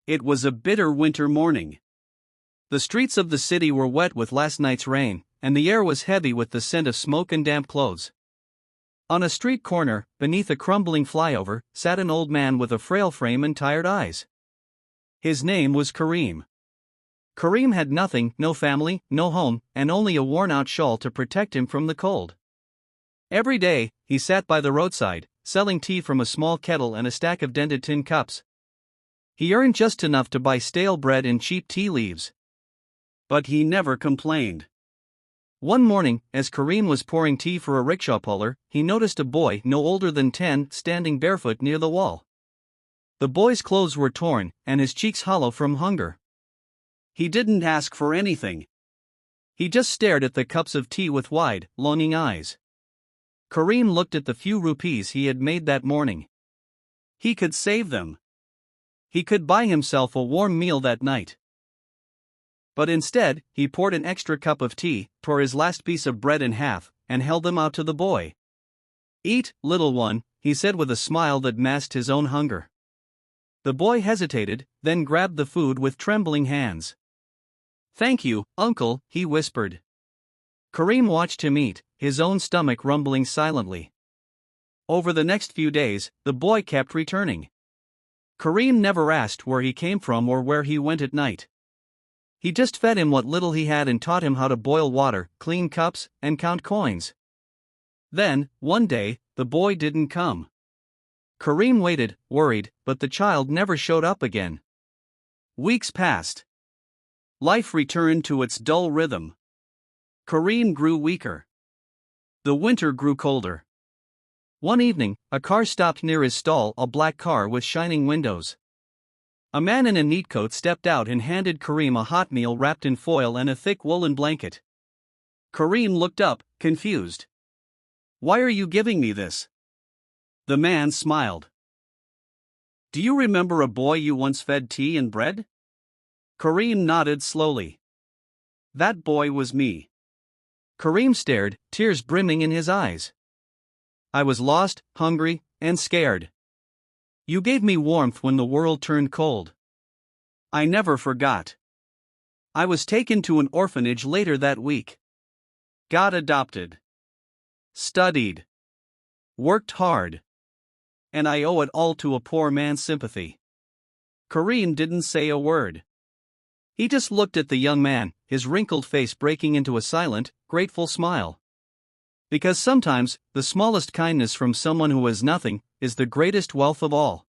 It was a bitter winter morning. The streets of the city were wet with last night's rain, and the air was heavy with the scent of smoke and damp clothes. On a street corner, beneath a crumbling flyover, sat an old man with a frail frame and tired eyes. His name was Kareem. Kareem had nothing, no family, no home, and only a worn-out shawl to protect him from the cold. Every day, he sat by the roadside, selling tea from a small kettle and a stack of dented tin cups. He earned just enough to buy stale bread and cheap tea leaves. But he never complained. One morning, as Kareem was pouring tea for a rickshaw puller, he noticed a boy no older than 10 standing barefoot near the wall. The boy's clothes were torn, and his cheeks hollow from hunger. He didn't ask for anything. He just stared at the cups of tea with wide, longing eyes. Kareem looked at the few rupees he had made that morning. He could save them. He could buy himself a warm meal that night. But instead, he poured an extra cup of tea, tore his last piece of bread in half, and held them out to the boy. "Eat, little one," he said with a smile that masked his own hunger. The boy hesitated, then grabbed the food with trembling hands. "Thank you, uncle," he whispered. Kareem watched him eat, his own stomach rumbling silently. Over the next few days, the boy kept returning. Kareem never asked where he came from or where he went at night. He just fed him what little he had and taught him how to boil water, clean cups, and count coins. Then, one day, the boy didn't come. Kareem waited, worried, but the child never showed up again. Weeks passed. Life returned to its dull rhythm. Kareem grew weaker. The winter grew colder. One evening, a car stopped near his stall, a black car with shining windows. A man in a neat coat stepped out and handed Kareem a hot meal wrapped in foil and a thick woolen blanket. Kareem looked up, confused. "Why are you giving me this?" The man smiled. "Do you remember a boy you once fed tea and bread?" Kareem nodded slowly. "That boy was me." Kareem stared, tears brimming in his eyes. "I was lost, hungry, and scared. You gave me warmth when the world turned cold. I never forgot. I was taken to an orphanage later that week. Got adopted. Studied. Worked hard. And I owe it all to a poor man's sympathy." Kareem didn't say a word. He just looked at the young man, his wrinkled face breaking into a silent, grateful smile. Because sometimes, the smallest kindness from someone who has nothing is the greatest wealth of all.